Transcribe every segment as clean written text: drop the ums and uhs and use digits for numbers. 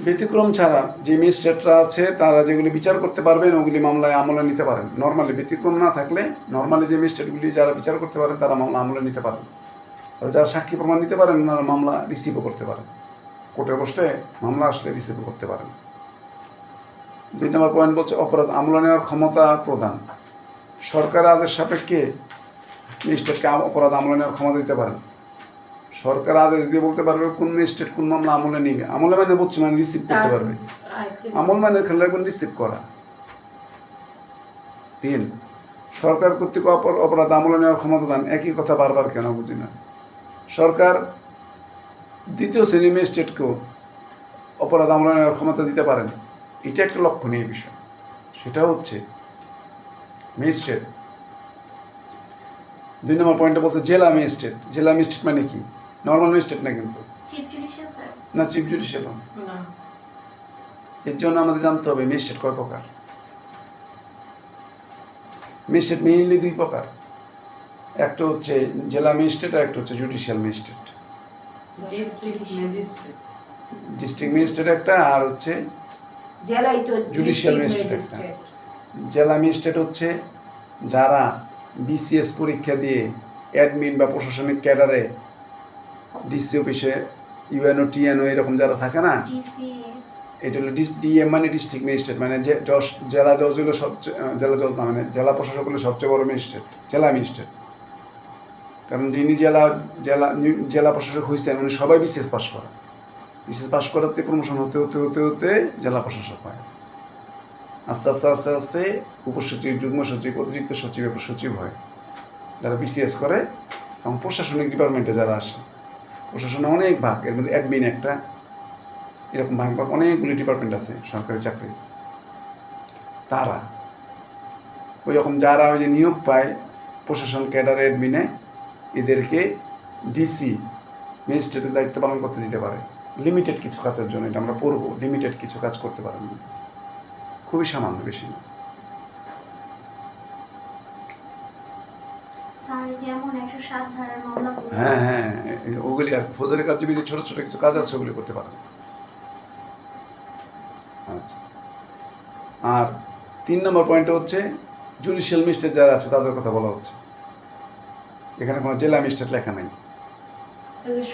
ব্যতিক্রম ছাড়া যে ম্যাজিস্ট্রেটরা আছে তারা যেগুলি বিচার করতে পারবেন ওগুলি মামলায় আমলে নিতে পারেন। নর্মালি ব্যতিক্রম না থাকলে নর্মালি যে ম্যাজিস্ট্রেটগুলি যারা বিচার করতে পারেন তারা মামলা আমলে নিতে পারেন। আর যারা সাক্ষী প্রমাণ নিতে পারেন ওনারা মামলা রিসিভও করতে পারেন, কোর্টে বসে মামলা আসলে রিসিভও করতে পারেন। 2 নম্বর পয়েন্ট বলছে অপরাধ আমলে নেওয়ার ক্ষমতা প্রদান। সরকার আদেশ সাপেক্ষে ম্যাজিস্ট্রেটকে অপরাধ আমলে নেওয়ার ক্ষমতা দিতে পারেন। সরকার আদেশ দিয়ে বলতে পারবে কোন ম্যাজিস্ট্রেট কোন মামলা আমলে নিবে। আমলে মানে বুঝছি মানে রিসিভ করতে পারবে। আমল মানে খেলে রাখবেন রিসিভ করা। 3 সরকার কর্তৃক অপরাধ আমলে নেওয়ার ক্ষমতা দান। একই কথা বারবার কেন বুঝি না। সরকার দ্বিতীয় শ্রেণী ম্যাজিস্ট্রেটকেও অপরাধ আমলে নেওয়ার ক্ষমতা দিতে পারেন। এটা একটা লক্ষণীয় বিষয়। সেটা হচ্ছে ম্যাজিস্ট্রেট। 2 নম্বর পয়েন্টে বলছে জেলা ম্যাজিস্ট্রেট। জেলা ম্যাজিস্ট্রেট মানে কি? নর্মাল ম্যাজিস্ট্রেট না কিন্তু, না চিফ জুডিশিয়াল না। এর জন্য আমাদের জানতে হবে ম্যাজিস্ট্রেট কয় প্রকার। ম্যাজিস্ট্রেট মেইনলি 2 প্রকার, একটা হচ্ছে জেলা ম্যাজিস্ট্রেট আর একটা হচ্ছে জুডিশিয়াল ম্যাজিস্ট্রেট। ডিস্ট্রিক্ট ম্যাজিস্ট্রেট একটা আর হচ্ছে জুডিশিয়াল ম্যাজিস্ট্রেট একটা। জেলা ম্যাজিস্ট্রেট হচ্ছে যারা বিসিএস পরীক্ষা দিয়ে অ্যাডমিন বা প্রশাসনিক ক্যাডারে ডিসি অফিসে ইউএনও টিএনও এরকম যারা থাকে না, এটা হলো ডিএম মানে ডিস্ট্রিক্ট ম্যাজিস্ট্রেট, মানে জেলা জজ হলো সবচেয়ে, জেলা জজ না মানে জেলা প্রশাসক হলো সবচেয়ে বড় ম্যাজিস্ট্রেট, জেলা ম্যাজিস্ট্রেট। কারণ যিনি জেলা প্রশাসক হয়েছেন উনি সবাই বিসিএস পাস করা। বিসিএস পাস করাতে প্রমোশন হতে হতে হতে হতে জেলা প্রশাসক হয়। আস্তে আস্তে আস্তে আস্তে উপসচিব, যুগ্ম সচিব, অতিরিক্ত সচিব, সচিব হয় যারা বিসিএস করে। এবং প্রশাসনিক ডিপার্টমেন্টে যারা আসে, প্রশাসনে অনেক ভাগ, এর মধ্যে অ্যাডমিন একটা, এরকম ভাগ ভাগ অনেকগুলি ডিপার্টমেন্ট আছে সরকারি চাকরি। তারা ওই রকম যারা ওই যে নিয়োগ পায় প্রশাসন ক্যাডারে অ্যাডমিনে, এদেরকে ডিসি ম্যাজিস্ট্রেটের দায়িত্ব পালন করতে দিতে পারে লিমিটেড কিছু কাজের জন্য। এটা আমরা পড়বো, লিমিটেড কিছু কাজ করতে পারেন, খুবই সামান্য, বেশি না। হ্যাঁ হ্যাঁ, ওগুলি আর ফৌজদারি কার্যবিধি ছোট ছোট কিছু কাজ আছে ওগুলি করতে পারেন। আচ্ছা, আর 3 নম্বর পয়েন্টে হচ্ছে জুডিশিয়াল ম্যাজিস্ট্রেট যারা আছে তাদের কথা বলা হচ্ছে। এখানে কোনো জেলা ম্যাজিস্ট্রেট লেখা নাই।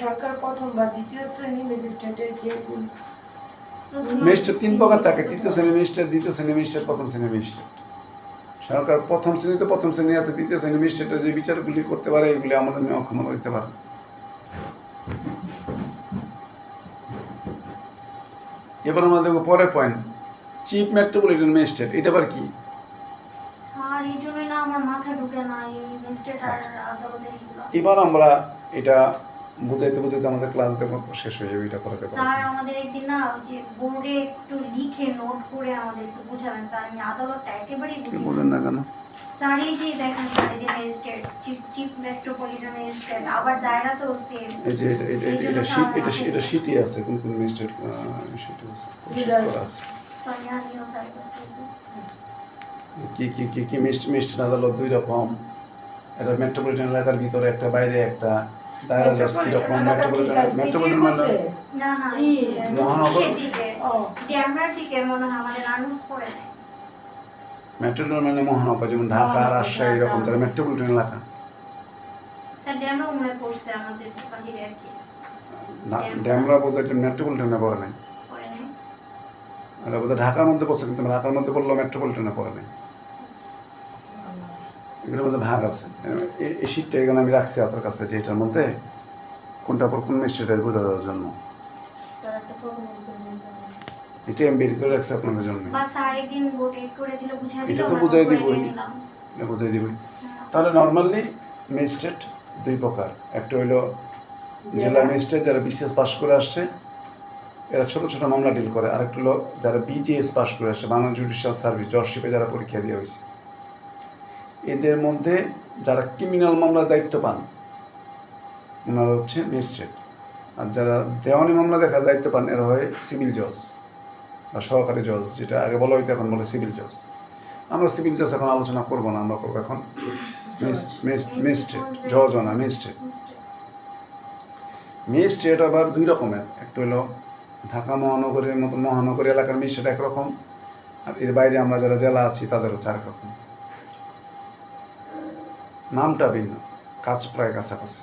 সরকার প্রথম বা দ্বিতীয় শ্রেণী ম্যাজিস্ট্রেটের যে ম্যাজিস্ট্রেট 3 প্রকার থাকে, তৃতীয় শ্রেণী ম্যাজিস্ট্রেট, দ্বিতীয় শ্রেণী ম্যাজিস্ট্রেট, প্রথম শ্রেণী ম্যাজিস্ট্রেট। সরকার প্রথম শ্রেণীতে প্রথম শ্রেণী আছে, তৃতীয় শ্রেণী ম্যাজিস্ট্রেটের যে বিচারগুলি করতে পারে এগুলি আমলে নেওয়া ক্ষমতা দিতে পারে। এবার আমরা দেখবো পরের পয়েন্ট, চিফ মেট্রোপলিটন ম্যাজিস্ট্রেট। এটা আবার কি? এবার আমরা এটা বুঝাইতে বুঝাইতে আমাদের ক্লাস দেখো শেষ হয়ে যাবে, এটা করাতে পারবো। স্যার আমাদের একদিন না যে বোর্ডে একটু লিখে নোট করে আমাদের একটু বুঝাবেন স্যার। আমি আদালতটা একেবারেই বুঝি বলেন না কেন স্যার। এই যে দেখেন স্যার, এই যে ম্যাজিস্ট্রেট, চিফ মেট্রোপলিটন ম্যাজিস্ট্রেট, আবার দায়রা তো সেম। এই যে এটা সিটি আছে, কোন কোন ম্যাজিস্ট্রেট সিটি আছে, করা আছে। সোনিয়ানিও স্যার কাছে কি ম্যাজিস্ট্রেট আদালত 2 রকম। এটা মেট্রোপলিটন এলাকার ভিতরে একটা, বাইরে একটা। দায়রা জজ কি রকম? মেট্রোপলিটন মানে না না মহানগর, ড্যামরার দিকে মনে হয় আমাদের আনুস পড়ে নাই। মেট্রোপলিটন মানে মহানগর, যেমন ঢাকা, রাজশাহী এরকম তারা মেট্রোপলিটন এলাকা। স্যার ড্যামরা মনে পড়ছে আমাদের বাহিরে আর কি। ড্যামরা বোধহয় মেট্রোপলিটনে পড়ে নাই, এটা বোধহয় ঢাকার মধ্যে পড়ছে, কিন্তু ঢাকার মধ্যে পড়লেও মেট্রোপলিটনে পড়ে নাই। এগুলোর মধ্যে ভাগ আছে। এই শীটটা এখানে আমি রাখছি আপনার কাছে, যে এটার মধ্যে কোনটা পর কোন ম্যাজিস্ট্রেট বোঝা দেওয়ার জন্য। এটা আমি বের করে রাখছি আপনাদের জন্য। এটা তো বুঝাই দিবই, এটা বুঝাই দিবই। তাহলে নর্মালি ম্যাজিস্ট্রেট 2 প্রকার। একটা হইলো জেলা ম্যাজিস্ট্রেট যারা বিসিএস পাস করে আসছে, এরা ছোট ছোট মামলা ডিল করে। আরেকটা হলো যারা বিজিএস পাস করে আসছে, বাংলা জুডিশিয়াল সার্ভিস, জজশিপে যারা পরীক্ষা দিয়ে হয়েছে। এদের মধ্যে যারা ক্রিমিনাল মামলার দায়িত্ব পান ওনারা হচ্ছে ম্যাজিস্ট্রেট। আর যারা দেওয়ানি মামলা দেখার দায়িত্ব পান এরা হয় সিভিল জজ বা সহকারী জজ, যেটা আগে বলা হইতো এখন বলে সিভিল জজ। আমরা সিভিল জজ এখন আলোচনা করবো না, আমরা করবো এখন ম্যাজিস্ট্রেট, জজ না ম্যাজিস্ট্রেট। ম্যাজিস্ট্রেট আবার 2 রকমের। একটা হলো ঢাকা মহানগরীর মতো মহানগরী এলাকার ম্যাজিস্ট্রেট একরকম, আর এর বাইরে আমরা যারা জেলা আছি তাদের হচ্ছে আরেক রকম। নামটা ভিন্ন, কাজ প্রায় কাছাকাছি।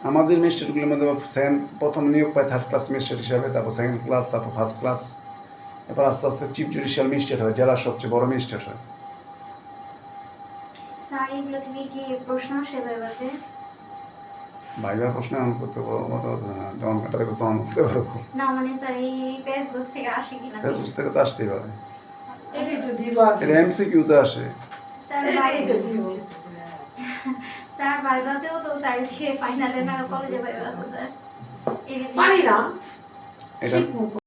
আমাদের ম্যাজিস্ট্রেটগুলোর মধ্যে প্রথম নিয়োগ পায় 3rd ক্লাস ম্যাজিস্ট্রেট হিসাবে, তারপর 2nd ক্লাস, তারপর 1st ক্লাস, এরপর আস্তে আস্তে চিফ জুডিশিয়াল ম্যাজিস্ট্রেট হয়, জেলার সবচেয়ে বড় ম্যাজিস্ট্রেট হয়। স্যার এগুলো থেকে কি প্রশ্ন আসে ভাইভাতে? ভাইবার প্রশ্ন আমি করতে পারবো না, যখন কাটা দেখো তখন করতে পারবো। না মানে স্যার এই পেজগুলো থেকে আসে কিনা? ফেসবুক থেকে তো আসতেই পারে, এটাই তো দিব এটা এমসিকিউতে আসে। স্যার এটাই তো দিব। স্যার ভাইভাতেও তো স্যার ফাইনালে না কলেজে ভাইভা আছে স্যার। এই যে পারি না এটা শিখবো।